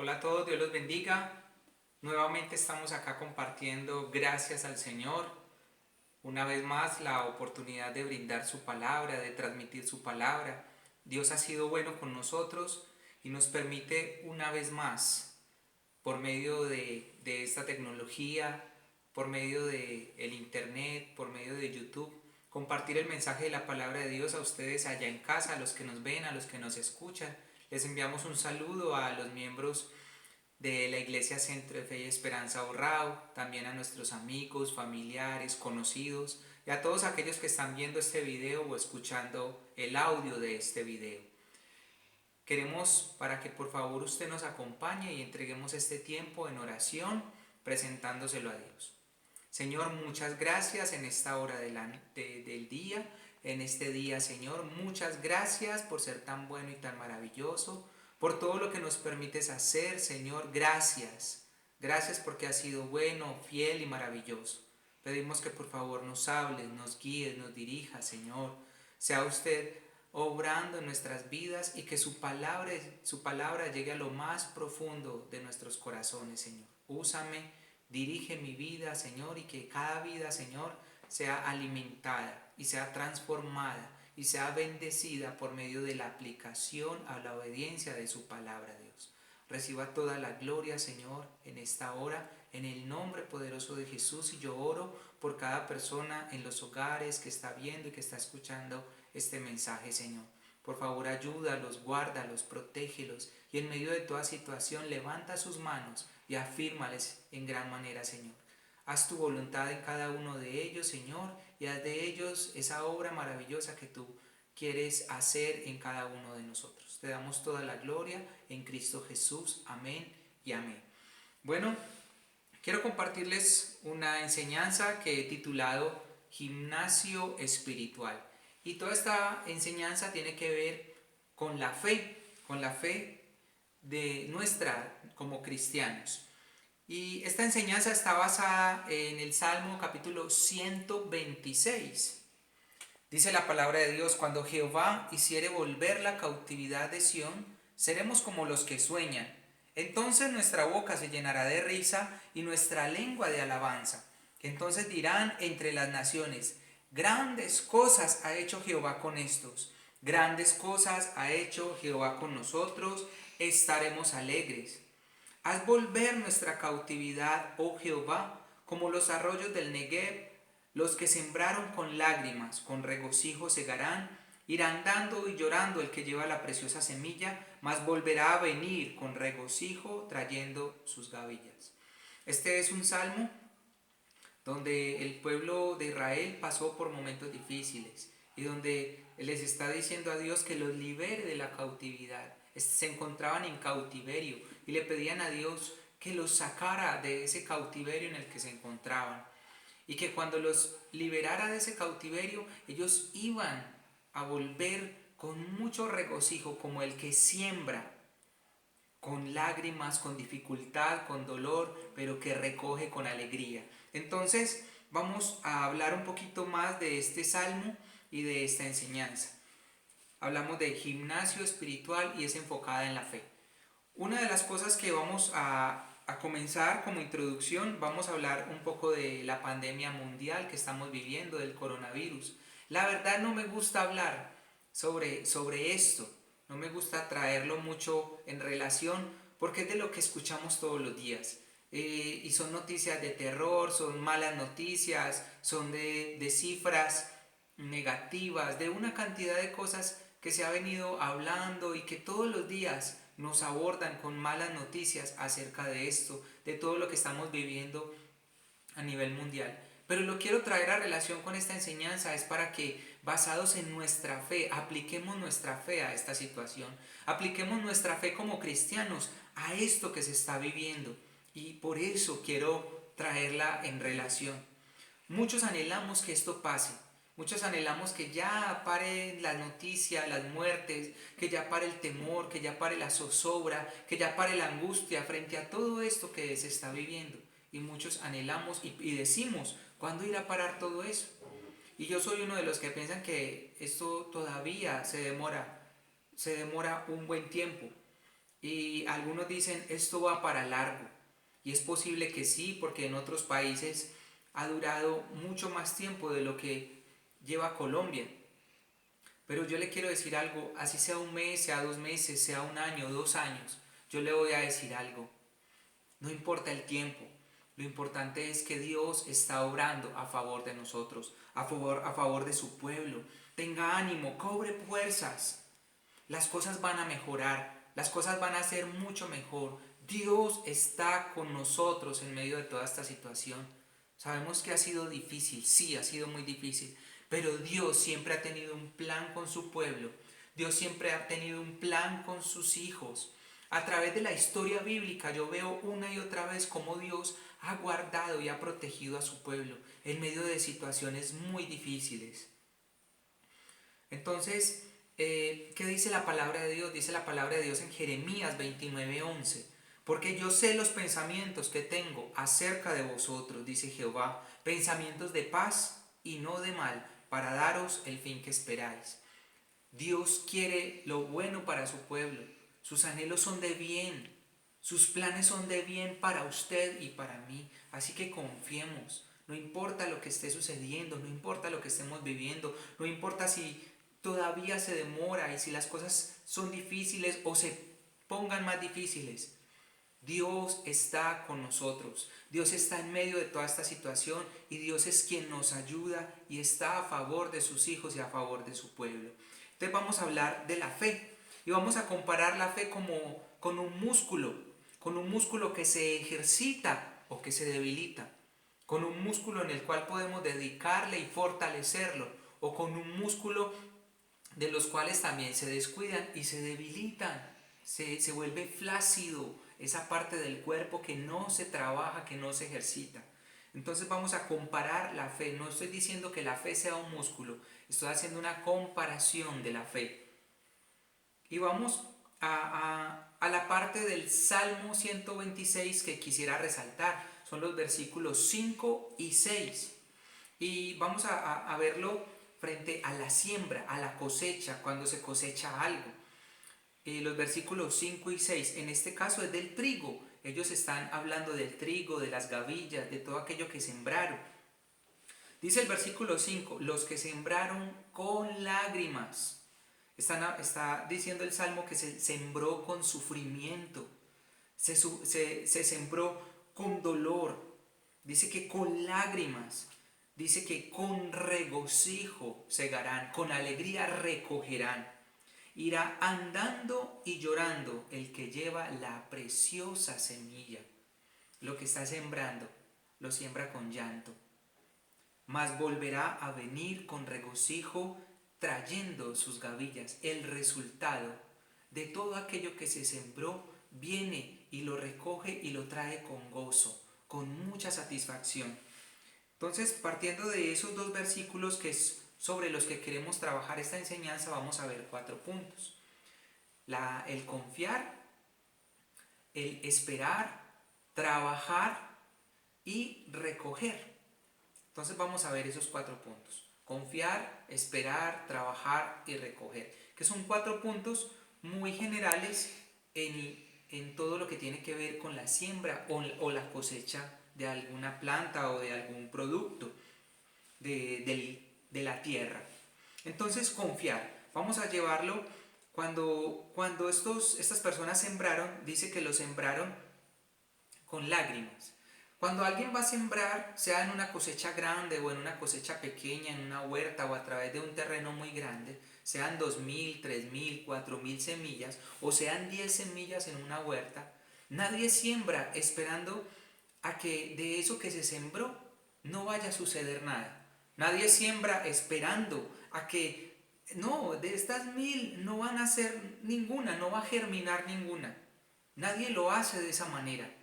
Hola a todos, Dios los bendiga. Nuevamente estamos acá compartiendo, gracias al Señor, una vez más la oportunidad de brindar su palabra, de transmitir su palabra. Dios ha sido bueno con nosotros y nos permite una vez más, por medio de esta tecnología, por medio de el internet, por medio de YouTube, compartir el mensaje de la palabra de Dios a ustedes allá en casa, a los que nos ven, a los que nos escuchan. Les enviamos un saludo a los miembros de la Iglesia Centro de Fe y Esperanza Borrao, también a nuestros amigos, familiares, conocidos y a todos aquellos que están viendo este video o escuchando el audio de este video. Queremos para que por favor usted nos acompañe y entreguemos este tiempo en oración presentándoselo a Dios. Señor, muchas gracias en esta hora del día, en este día, Señor. Muchas gracias por ser tan bueno y tan maravilloso, por todo lo que nos permites hacer, Señor. Gracias. Gracias porque has sido bueno, fiel y maravilloso. Pedimos que por favor nos hables, nos guíes, nos dirija, Señor. Sea usted obrando en nuestras vidas y que su palabra llegue a lo más profundo de nuestros corazones, Señor. Úsame. Dirige mi vida, Señor, y que cada vida, Señor, sea alimentada y sea transformada y sea bendecida por medio de la aplicación a la obediencia de su palabra, Dios. Reciba toda la gloria, Señor, en esta hora, en el nombre poderoso de Jesús, y yo oro por cada persona en los hogares que está viendo y que está escuchando este mensaje, Señor. Por favor, ayúdalos, guárdalos, protégelos y en medio de toda situación levanta sus manos y afírmales en gran manera, Señor. Haz tu voluntad en cada uno de ellos, Señor, y haz de ellos esa obra maravillosa que tú quieres hacer en cada uno de nosotros. Te damos toda la gloria en Cristo Jesús. Amén y amén. Bueno, quiero compartirles una enseñanza que he titulado Gimnasio Espiritual. Y toda esta enseñanza tiene que ver con la fe de nuestra como cristianos. Y esta enseñanza está basada en el Salmo capítulo 126. Dice la palabra de Dios: cuando Jehová hiciere volver la cautividad de Sión, seremos como los que sueñan. Entonces nuestra boca se llenará de risa y nuestra lengua de alabanza. Entonces dirán entre las naciones: grandes cosas ha hecho Jehová con estos. Grandes cosas ha hecho Jehová con nosotros. Estaremos alegres. Haz volver nuestra cautividad, oh Jehová, como los arroyos del Negev. Los que sembraron con lágrimas, con regocijo segarán. Irán dando y llorando el que lleva la preciosa semilla, mas volverá a venir con regocijo trayendo sus gavillas. Este es un salmo donde el pueblo de Israel pasó por momentos difíciles y donde les está diciendo a Dios que los libere de la cautividad. Se encontraban en cautiverio y le pedían a Dios que los sacara de ese cautiverio en el que se encontraban, y que cuando los liberara de ese cautiverio ellos iban a volver con mucho regocijo, como el que siembra con lágrimas, con dificultad, con dolor, pero que recoge con alegría. Entonces vamos a hablar un poquito más de este salmo y de esta enseñanza. Hablamos de gimnasio espiritual y es enfocada en la fe. Una de las cosas que vamos a comenzar como introducción, vamos a hablar un poco de la pandemia mundial que estamos viviendo, del coronavirus. La verdad no me gusta hablar sobre esto, no me gusta traerlo mucho en relación porque es de lo que escuchamos todos los días. Y son noticias de terror, son malas noticias, son de cifras negativas, de una cantidad de cosas que se ha venido hablando y que todos los días nos abordan con malas noticias acerca de esto, de todo lo que estamos viviendo a nivel mundial. Pero lo quiero traer a relación con esta enseñanza, es para que, basados en nuestra fe, apliquemos nuestra fe a esta situación, apliquemos nuestra fe como cristianos a esto que se está viviendo, y por eso quiero traerla en relación. Muchos anhelamos que esto pase. Muchos anhelamos que ya pare la noticia, las muertes, que ya pare el temor, que ya pare la zozobra, que ya pare la angustia frente a todo esto que se está viviendo. Y muchos anhelamos y decimos: ¿cuándo irá a parar todo eso? Y yo soy uno de los que piensan que esto todavía se demora un buen tiempo. Y algunos dicen, esto va para largo. Y es posible que sí, porque en otros países ha durado mucho más tiempo de lo que lleva Colombia. Pero yo le quiero decir algo, así sea un mes, sea 2 meses, sea un año, 2 años, yo le voy a decir algo. No importa el tiempo, lo importante es que Dios está obrando a favor de nosotros, a favor de su pueblo. Tenga ánimo, cobre fuerzas. Las cosas van a mejorar, las cosas van a ser mucho mejor. Dios está con nosotros en medio de toda esta situación. Sabemos que ha sido difícil, sí, ha sido muy difícil, pero Dios siempre ha tenido un plan con su pueblo. Dios siempre ha tenido un plan con sus hijos. A través de la historia bíblica yo veo una y otra vez cómo Dios ha guardado y ha protegido a su pueblo en medio de situaciones muy difíciles. Entonces, ¿qué dice la palabra de Dios? Dice la palabra de Dios en Jeremías 29:11. Porque yo sé los pensamientos que tengo acerca de vosotros, dice Jehová, pensamientos de paz y no de mal, para daros el fin que esperáis. Dios quiere lo bueno para su pueblo. Sus anhelos son de bien. Sus planes son de bien para usted y para mí. Así que confiemos. No importa lo que esté sucediendo, no importa lo que estemos viviendo, no importa si todavía se demora y si las cosas son difíciles o se pongan más difíciles. Dios está con nosotros, Dios está en medio de toda esta situación y Dios es quien nos ayuda y está a favor de sus hijos y a favor de su pueblo. Entonces vamos a hablar de la fe y vamos a comparar la fe como con un músculo que se ejercita o que se debilita, con un músculo en el cual podemos dedicarle y fortalecerlo, o con un músculo de los cuales también se descuidan y se debilitan, se vuelve flácido esa parte del cuerpo que no se trabaja, que no se ejercita. Entonces vamos a comparar la fe. No estoy diciendo que la fe sea un músculo, estoy haciendo una comparación de la fe. Y vamos a la parte del Salmo 126 que quisiera resaltar. Son los versículos 5 y 6. Y vamos a verlo frente a la siembra, a la cosecha, cuando se cosecha algo. Los versículos 5 y 6, en este caso es del trigo. Ellos están hablando del trigo, de las gavillas, de todo aquello que sembraron. Dice el versículo 5, los que sembraron con lágrimas. Está diciendo el Salmo que se sembró con sufrimiento, se sembró con dolor. Dice que con lágrimas. Dice que con regocijo segarán, con alegría recogerán. Irá andando y llorando el que lleva la preciosa semilla. Lo que está sembrando, lo siembra con llanto. Mas volverá a venir con regocijo trayendo sus gavillas. El resultado de todo aquello que se sembró viene y lo recoge y lo trae con gozo, con mucha satisfacción. Entonces, partiendo de esos dos versículos que es sobre los que queremos trabajar esta enseñanza, vamos a ver 4 puntos. El confiar, el esperar, trabajar y recoger. Entonces vamos a ver esos 4 puntos. Confiar, esperar, trabajar y recoger. Que son 4 puntos muy generales en todo lo que tiene que ver con la siembra o la cosecha de alguna planta o de algún producto de la tierra. Entonces confiar. Vamos a llevarlo cuando estas personas sembraron, dice que lo sembraron con lágrimas. Cuando alguien va a sembrar, sea en una cosecha grande o en una cosecha pequeña, en una huerta o a través de un terreno muy grande, sean 2.000, 3.000, 4.000 semillas o sean 10 semillas en una huerta, nadie siembra esperando a que de eso que se sembró no vaya a suceder nada. Nadie siembra esperando a que, no, de estas 1.000 no van a ser ninguna, no va a germinar ninguna. Nadie lo hace de esa manera.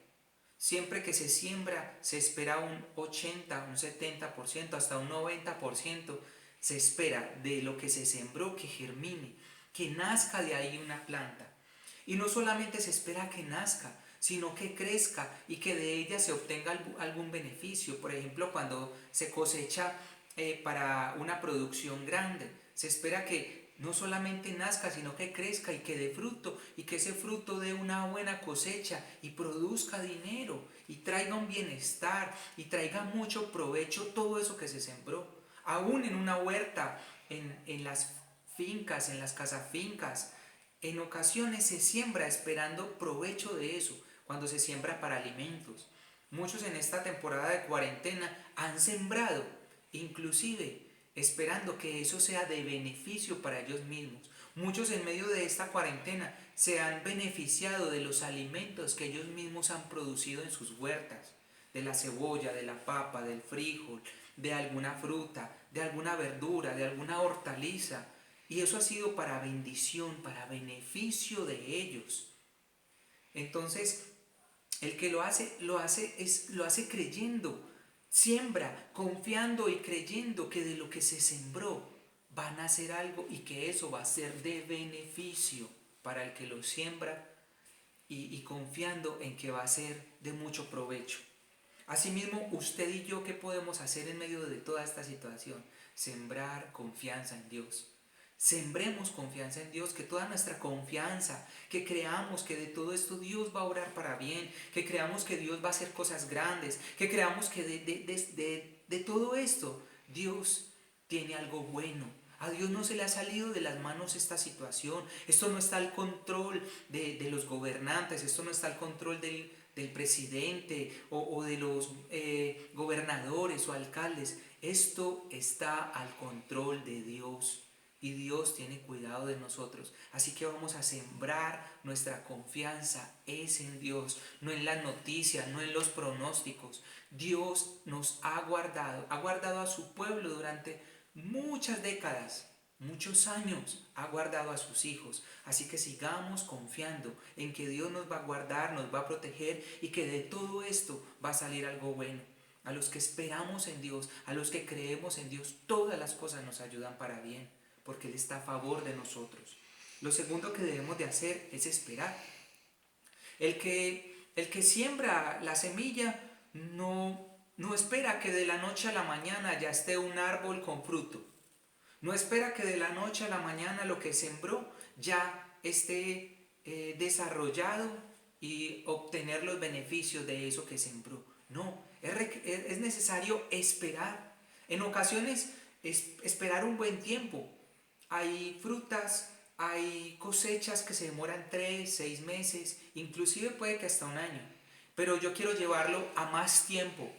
Siempre que se siembra se espera un 80, un 70%, hasta un 90% se espera de lo que se sembró que germine, que nazca de ahí una planta. Y no solamente se espera que nazca, sino que crezca y que de ella se obtenga algún beneficio. Por ejemplo, cuando se cosecha para una producción grande, se espera que no solamente nazca, sino que crezca y que dé fruto, y que ese fruto dé una buena cosecha y produzca dinero y traiga un bienestar y traiga mucho provecho todo eso que se sembró. Aún en una huerta, en las fincas, en las casafincas, en ocasiones se siembra esperando provecho de eso, cuando se siembra para alimentos. Muchos en esta temporada de cuarentena han sembrado, inclusive esperando que eso sea de beneficio para ellos mismos. Muchos en medio de esta cuarentena se han beneficiado de los alimentos que ellos mismos han producido en sus huertas, de la cebolla, de la papa, del frijol, de alguna fruta, de alguna verdura, de alguna hortaliza. Y eso ha sido para bendición, para beneficio de ellos. Entonces, el que lo hace creyendo, siembra, confiando y creyendo que de lo que se sembró va a nacer algo y que eso va a ser de beneficio para el que lo siembra y confiando en que va a ser de mucho provecho. Asimismo, usted y yo, ¿qué podemos hacer en medio de toda esta situación? Sembrar confianza en Dios. Sembremos confianza en Dios, que toda nuestra confianza, que creamos que de todo esto Dios va a obrar para bien, que creamos que Dios va a hacer cosas grandes, que creamos que de todo esto Dios tiene algo bueno. A Dios no se le ha salido de las manos esta situación. Esto no está al control de los gobernantes, esto no está al control del presidente o de los gobernadores o alcaldes. Esto está al control de Dios. Y Dios tiene cuidado de nosotros. Así que vamos a sembrar nuestra confianza es en Dios, no en las noticias, no en los pronósticos. Dios nos ha guardado a su pueblo durante muchas décadas, muchos años, ha guardado a sus hijos. Así que sigamos confiando en que Dios nos va a guardar, nos va a proteger y que de todo esto va a salir algo bueno. A los que esperamos en Dios, a los que creemos en Dios, todas las cosas nos ayudan para bien, porque Él está a favor de nosotros. Lo segundo que debemos de hacer es esperar. El que siembra la semilla no espera que de la noche a la mañana ya esté un árbol con fruto. No espera que de la noche a la mañana lo que sembró ya esté desarrollado y obtener los beneficios de eso que sembró. No, es necesario esperar. En ocasiones esperar un buen tiempo. Hay frutas, hay cosechas que se demoran 3, 6 meses, inclusive puede que hasta un año. Pero yo quiero llevarlo a más tiempo.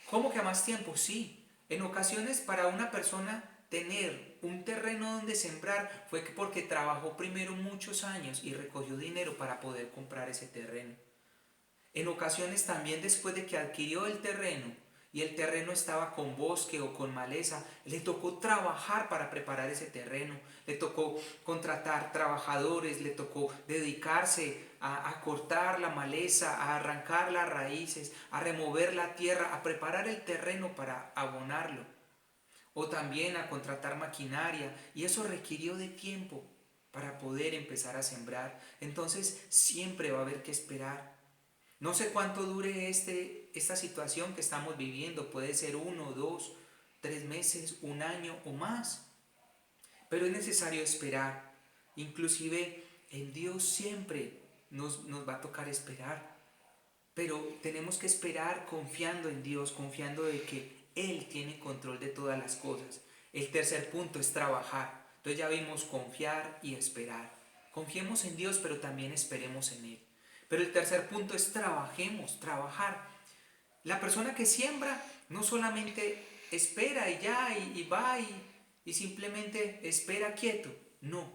¿Cómo que a más tiempo? Sí. En ocasiones para una persona tener un terreno donde sembrar fue porque trabajó primero muchos años y recogió dinero para poder comprar ese terreno. En ocasiones también después de que adquirió el terreno y el terreno estaba con bosque o con maleza, le tocó trabajar para preparar ese terreno, le tocó contratar trabajadores, le tocó dedicarse a cortar la maleza, a arrancar las raíces, a remover la tierra, a preparar el terreno para abonarlo, o también a contratar maquinaria, y eso requirió de tiempo para poder empezar a sembrar. Entonces siempre va a haber que esperar. No sé cuánto dure esta situación que estamos viviendo, puede ser 1, 2, 3 meses, un año o más, pero es necesario esperar. Inclusive en Dios siempre nos va a tocar esperar, pero tenemos que esperar confiando en Dios, confiando de que Él tiene control de todas las cosas. El tercer punto es trabajar. Entonces ya vimos confiar y esperar. Confiemos en Dios, pero también esperemos en Él. Pero el tercer punto es trabajemos, trabajar. La persona que siembra no solamente espera y ya y va y simplemente espera quieto. No,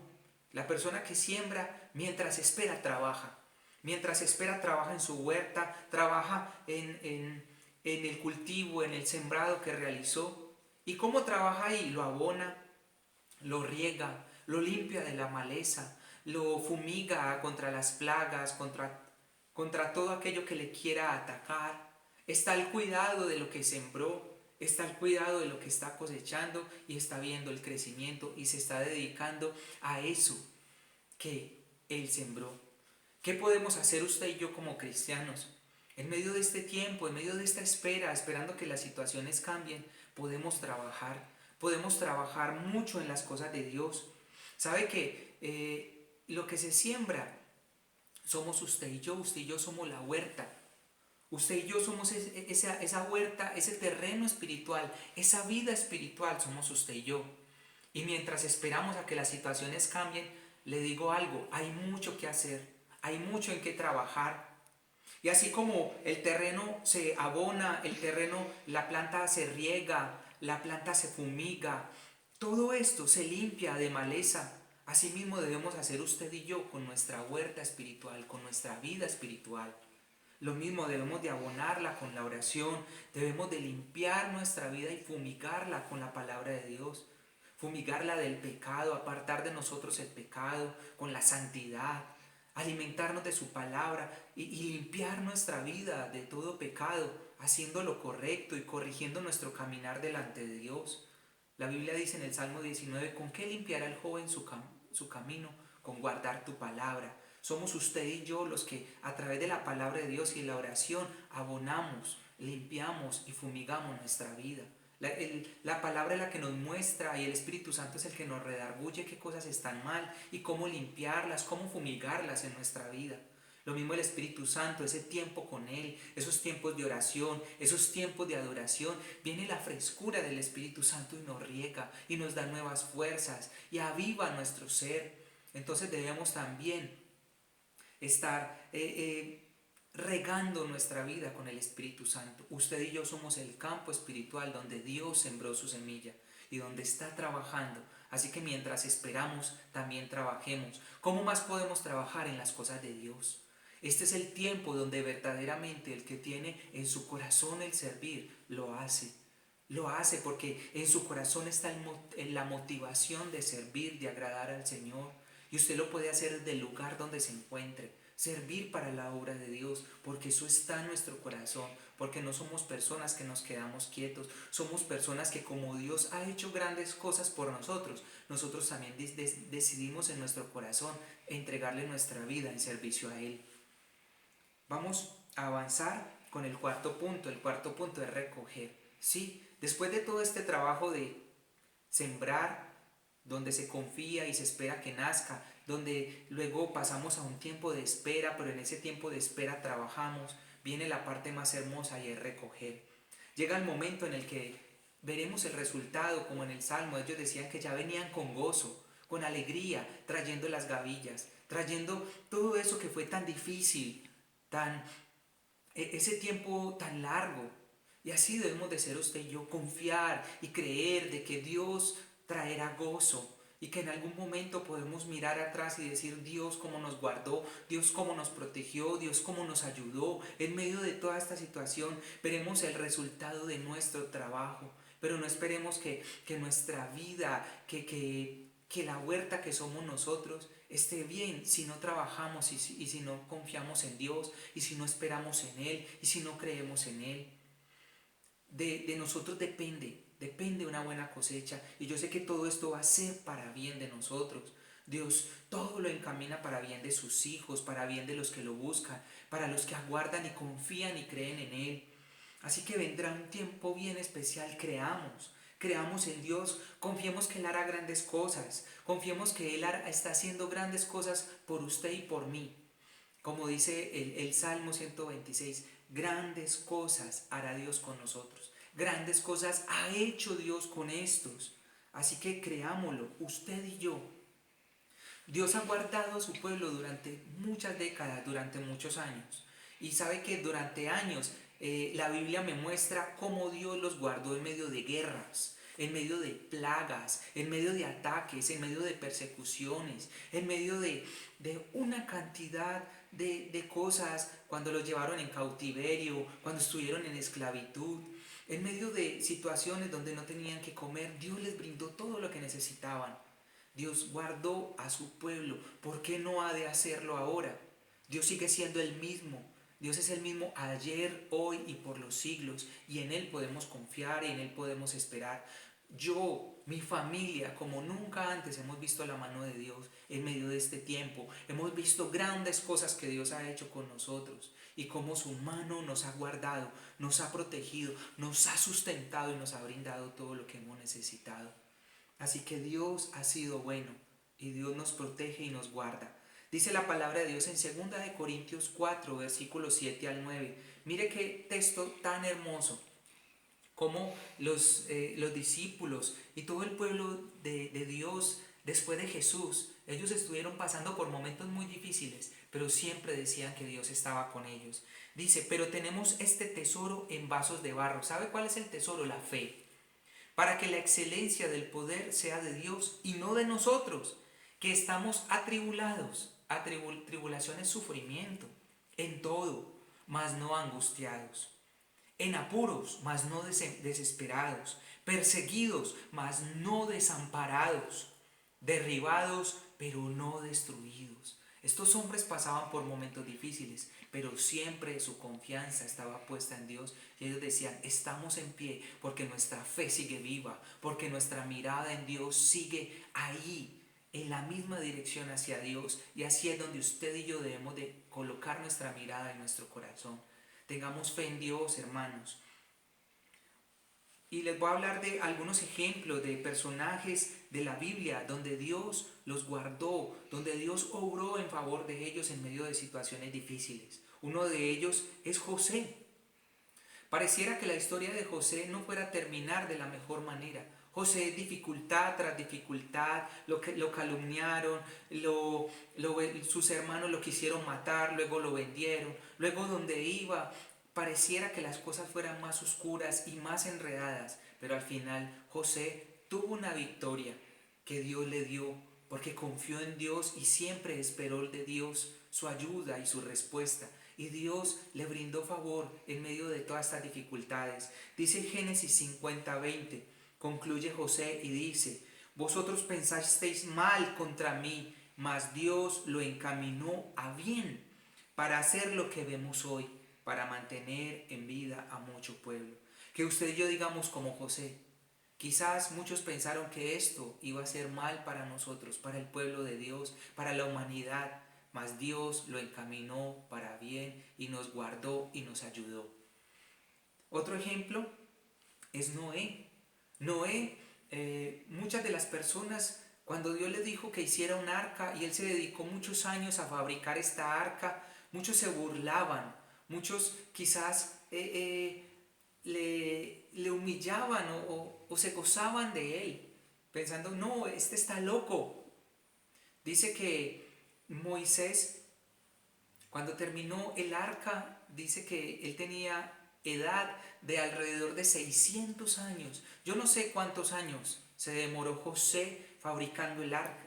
la persona que siembra mientras espera trabaja. Mientras espera trabaja en su huerta, trabaja en el cultivo, en el sembrado que realizó. ¿Y cómo trabaja ahí? Lo abona, lo riega, lo limpia de la maleza, lo fumiga contra las plagas, contra todo aquello que le quiera atacar. Está al cuidado de lo que sembró, está al cuidado de lo que está cosechando y está viendo el crecimiento y se está dedicando a eso que él sembró. ¿Qué podemos hacer usted y yo como cristianos? En medio de este tiempo, en medio de esta espera, esperando que las situaciones cambien, podemos trabajar. Podemos trabajar mucho en las cosas de Dios. Sabe que lo que se siembra somos usted y yo somos la huerta. Usted y yo somos esa huerta, ese terreno espiritual, esa vida espiritual, somos usted y yo. Y mientras esperamos a que las situaciones cambien, le digo algo, hay mucho que hacer, hay mucho en qué trabajar. Y así como el terreno se abona, el terreno, la planta se riega, la planta se fumiga, todo esto se limpia de maleza. Asimismo debemos hacer usted y yo con nuestra huerta espiritual, con nuestra vida espiritual. Lo mismo debemos de abonarla con la oración, debemos de limpiar nuestra vida y fumigarla con la palabra de Dios, fumigarla del pecado, apartar de nosotros el pecado con la santidad, alimentarnos de su palabra y limpiar nuestra vida de todo pecado, haciendo lo correcto y corrigiendo nuestro caminar delante de Dios. La Biblia dice en el Salmo 19, ¿con qué limpiará el joven su camino? Con guardar tu palabra. Somos usted y yo los que a través de la palabra de Dios y la oración abonamos, limpiamos y fumigamos nuestra vida. La palabra es la que nos muestra y el Espíritu Santo es el que nos redarguye qué cosas están mal y cómo limpiarlas, cómo fumigarlas en nuestra vida. Lo mismo el Espíritu Santo, ese tiempo con Él, esos tiempos de oración, esos tiempos de adoración, viene la frescura del Espíritu Santo y nos riega y nos da nuevas fuerzas y aviva nuestro ser. Entonces debemos también estar regando nuestra vida con el Espíritu Santo. Usted y yo somos el campo espiritual donde Dios sembró su semilla y donde está trabajando. Así que mientras esperamos, también trabajemos. ¿Cómo más podemos trabajar en las cosas de Dios? Este es el tiempo donde verdaderamente el que tiene en su corazón el servir, lo hace. Lo hace porque en su corazón está la motivación de servir, de agradar al Señor. Y usted lo puede hacer desde el lugar donde se encuentre. Servir para la obra de Dios, porque eso está en nuestro corazón, porque no somos personas que nos quedamos quietos, somos personas que como Dios ha hecho grandes cosas por nosotros, nosotros también decidimos en nuestro corazón entregarle nuestra vida en servicio a Él. Vamos a avanzar con el cuarto punto. El cuarto punto es recoger. Sí, después de todo este trabajo de sembrar, donde se confía y se espera que nazca, donde luego pasamos a un tiempo de espera, pero en ese tiempo de espera trabajamos, viene la parte más hermosa y es recoger. Llega el momento en el que veremos el resultado, como en el Salmo, ellos decían que ya venían con gozo, con alegría, trayendo las gavillas, trayendo todo eso que fue tan difícil, ese tiempo tan largo. Y así debemos de ser usted y yo, confiar y creer de que Dios traerá gozo y que en algún momento podemos mirar atrás y decir Dios cómo nos guardó, Dios cómo nos protegió, Dios cómo nos ayudó. En medio de toda esta situación veremos el resultado de nuestro trabajo, pero no esperemos que nuestra vida, que la huerta que somos nosotros esté bien si no trabajamos y si no confiamos en Dios y si no esperamos en Él y si no creemos en Él. De nosotros depende una buena cosecha y yo sé que todo esto va a ser para bien de nosotros. Dios todo lo encamina para bien de sus hijos, para bien de los que lo buscan, para los que aguardan y confían y creen en Él. Así que vendrá un tiempo bien especial, creamos en Dios, confiemos que Él hará grandes cosas, confiemos que Él está haciendo grandes cosas por usted y por mí. Como dice el Salmo 126, grandes cosas hará Dios con nosotros, grandes cosas ha hecho Dios con estos. Así que creámoslo, usted y yo. Dios ha guardado a su pueblo durante muchas décadas, durante muchos años. Y sabe que durante años la Biblia me muestra cómo Dios los guardó en medio de guerras, en medio de plagas, en medio de ataques, en medio de persecuciones, en medio de una cantidad de cosas cuando los llevaron en cautiverio, cuando estuvieron en esclavitud. En medio de situaciones donde no tenían que comer, Dios les brindó todo lo que necesitaban. Dios guardó a su pueblo. ¿Por qué no ha de hacerlo ahora? Dios sigue siendo el mismo. Dios es el mismo ayer, hoy y por los siglos. Y en Él podemos confiar y en Él podemos esperar. Yo, mi familia, como nunca antes hemos visto la mano de Dios en medio de este tiempo. Hemos visto grandes cosas que Dios ha hecho con nosotros y cómo su mano nos ha guardado, nos ha protegido, nos ha sustentado y nos ha brindado todo lo que hemos necesitado. Así que Dios ha sido bueno y Dios nos protege y nos guarda. Dice la palabra de Dios en 2 Corintios 4, versículos 7 al 9. Mire qué texto tan hermoso. Cómo los discípulos y todo el pueblo de Dios después de Jesús, ellos estuvieron pasando por momentos muy difíciles, pero siempre decían que Dios estaba con ellos. Dice, pero tenemos este tesoro en vasos de barro. ¿Sabe cuál es el tesoro? La fe. Para que la excelencia del poder sea de Dios y no de nosotros, que estamos atribulados. Tribulación es sufrimiento, en todo, mas no angustiados, en apuros, mas no desesperados, perseguidos, mas no desamparados, derribados, pero no destruidos. Estos hombres pasaban por momentos difíciles, pero siempre su confianza estaba puesta en Dios. Y ellos decían, estamos en pie porque nuestra fe sigue viva, porque nuestra mirada en Dios sigue ahí, en la misma dirección hacia Dios. Y así es donde usted y yo debemos de colocar nuestra mirada en nuestro corazón. Tengamos fe en Dios, hermanos. Y les voy a hablar de algunos ejemplos de personajes de la Biblia donde Dios los guardó, donde Dios obró en favor de ellos en medio de situaciones difíciles. Uno de ellos es José. Pareciera que la historia de José no fuera a terminar de la mejor manera. José, dificultad tras dificultad, lo calumniaron, sus hermanos lo quisieron matar, luego lo vendieron, luego donde iba pareciera que las cosas fueran más oscuras y más enredadas, pero al final José tuvo una victoria que Dios le dio porque confió en Dios y siempre esperó de Dios su ayuda y su respuesta. Y Dios le brindó favor en medio de todas estas dificultades. Dice Génesis 50:20, concluye José y dice, vosotros pensasteis mal contra mí, mas Dios lo encaminó a bien para hacer lo que vemos hoy, para mantener en vida a mucho pueblo. Que usted y yo digamos como José, quizás muchos pensaron que esto iba a ser mal para nosotros, para el pueblo de Dios, para la humanidad, mas Dios lo encaminó para bien y nos guardó y nos ayudó. Otro ejemplo es Noé. Noé, muchas de las personas, cuando Dios le dijo que hiciera un arca y él se dedicó muchos años a fabricar esta arca, muchos se burlaban, muchos quizás le humillaban o se gozaban de él, pensando, no, este está loco. Dice que Moisés, cuando terminó el arca, dice que él tenía edad de alrededor de 600 años. Yo no sé cuántos años se demoró José fabricando el arca,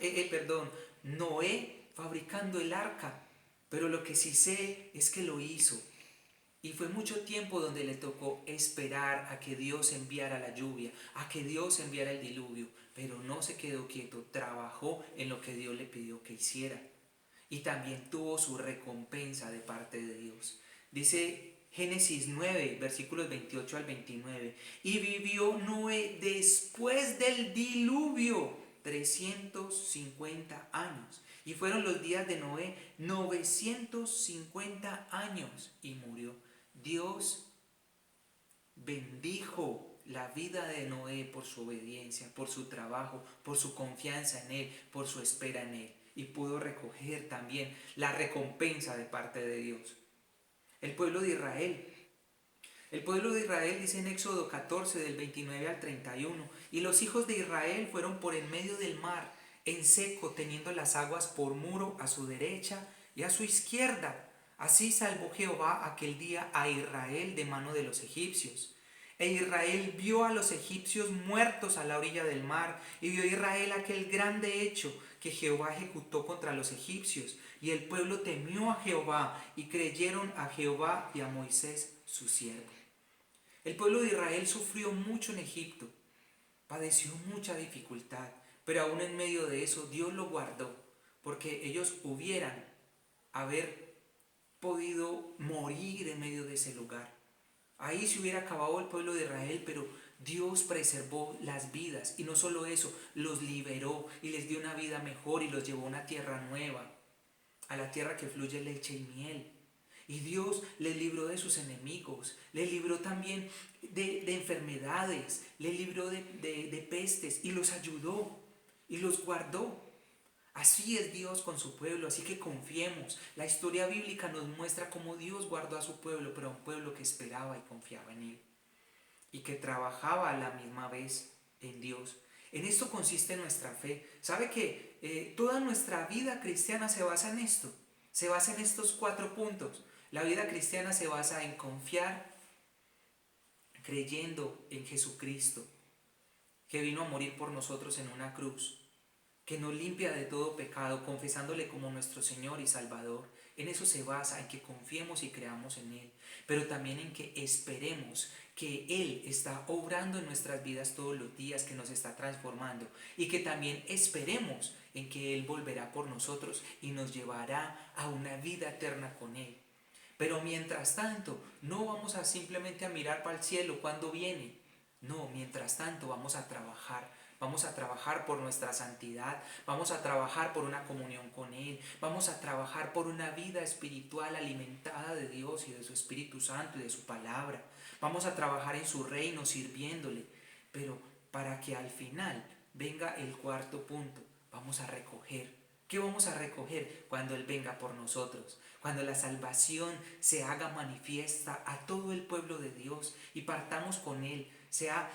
Noé fabricando el arca, pero lo que sí sé es que lo hizo. Y fue mucho tiempo donde le tocó esperar a que Dios enviara la lluvia, a que Dios enviara el diluvio, pero no se quedó quieto, trabajó en lo que Dios le pidió que hiciera. Y también tuvo su recompensa de parte de Dios. Dice Génesis 9, versículos 28 al 29. Y vivió Noé después del diluvio 350 años. Y fueron los días de Noé 950 años y murió. Dios bendijo la vida de Noé por su obediencia, por su trabajo, por su confianza en él, por su espera en él. Y pudo recoger también la recompensa de parte de Dios. El pueblo de Israel. El pueblo de Israel dice en Éxodo 14 del 29 al 31, y los hijos de Israel fueron por en medio del mar, en seco, teniendo las aguas por muro a su derecha y a su izquierda. Así salvó Jehová aquel día a Israel de mano de los egipcios. E Israel vio a los egipcios muertos a la orilla del mar, y vio Israel aquel grande hecho que Jehová ejecutó contra los egipcios. Y el pueblo temió a Jehová, y creyeron a Jehová y a Moisés su siervo. El pueblo de Israel sufrió mucho en Egipto, padeció mucha dificultad, pero aún en medio de eso Dios lo guardó, porque ellos hubieran haber podido morir en medio de ese lugar. Ahí se hubiera acabado el pueblo de Israel, pero Dios preservó las vidas y no solo eso, los liberó y les dio una vida mejor y los llevó a una tierra nueva, a la tierra que fluye leche y miel. Y Dios les libró de sus enemigos, les libró también de enfermedades, les libró de pestes y los ayudó y los guardó. Así es Dios con su pueblo, así que confiemos. La historia bíblica nos muestra cómo Dios guardó a su pueblo, pero a un pueblo que esperaba y confiaba en Él y que trabajaba a la misma vez en Dios. En esto consiste nuestra fe. ¿Sabe que toda nuestra vida cristiana se basa en esto? Se basa en estos 4 puntos. La vida cristiana se basa en confiar, creyendo en Jesucristo, que vino a morir por nosotros en una cruz, que nos limpia de todo pecado, confesándole como nuestro Señor y Salvador. En eso se basa, en que confiemos y creamos en Él, pero también en que esperemos que Él está obrando en nuestras vidas todos los días, que nos está transformando, y que también esperemos en que Él volverá por nosotros y nos llevará a una vida eterna con Él. Pero mientras tanto, no vamos a simplemente a mirar para el cielo cuando viene. No, mientras tanto vamos a trabajar. Vamos a trabajar por nuestra santidad, vamos a trabajar por una comunión con Él, vamos a trabajar por una vida espiritual alimentada de Dios y de su Espíritu Santo y de su palabra. Vamos a trabajar en su reino sirviéndole, pero para que al final venga el 4.º punto, vamos a recoger. ¿Qué vamos a recoger cuando Él venga por nosotros? Cuando la salvación se haga manifiesta a todo el pueblo de Dios y partamos con Él, sea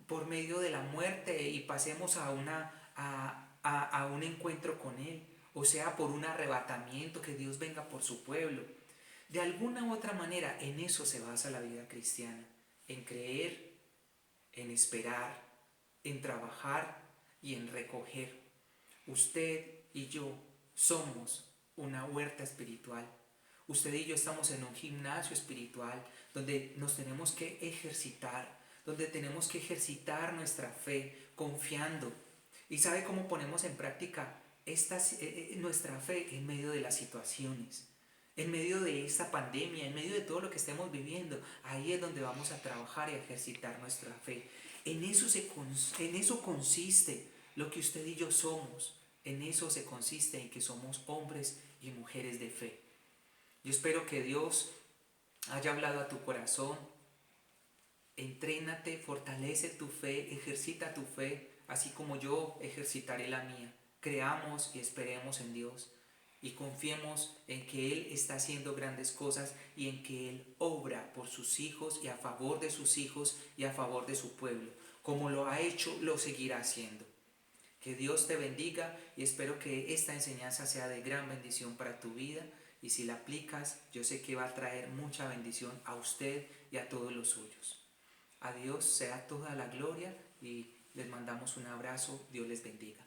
por medio de la muerte y pasemos a un encuentro con Él, o sea por un arrebatamiento, que Dios venga por su pueblo. De alguna u otra manera, en eso se basa la vida cristiana, en creer, en esperar, en trabajar y en recoger. Usted y yo somos una huerta espiritual. Usted y yo estamos en un gimnasio espiritual donde nos tenemos que ejercitar, donde tenemos que ejercitar nuestra fe confiando. ¿Y sabe cómo ponemos en práctica nuestra fe? En medio de las situaciones, en medio de esta pandemia, en medio de todo lo que estemos viviendo. Ahí es donde vamos a trabajar y a ejercitar nuestra fe. En eso consiste lo que usted y yo somos. En eso se consiste en que somos hombres y mujeres de fe. Yo espero que Dios haya hablado a tu corazón. Entrénate, fortalece tu fe, ejercita tu fe, así como yo ejercitaré la mía. Creamos y esperemos en Dios y confiemos en que Él está haciendo grandes cosas y en que Él obra por sus hijos y a favor de sus hijos y a favor de su pueblo. Como lo ha hecho, lo seguirá haciendo. Que Dios te bendiga y espero que esta enseñanza sea de gran bendición para tu vida, y si la aplicas, yo sé que va a traer mucha bendición a usted y a todos los suyos. A Dios sea toda la gloria y les mandamos un abrazo. Dios les bendiga.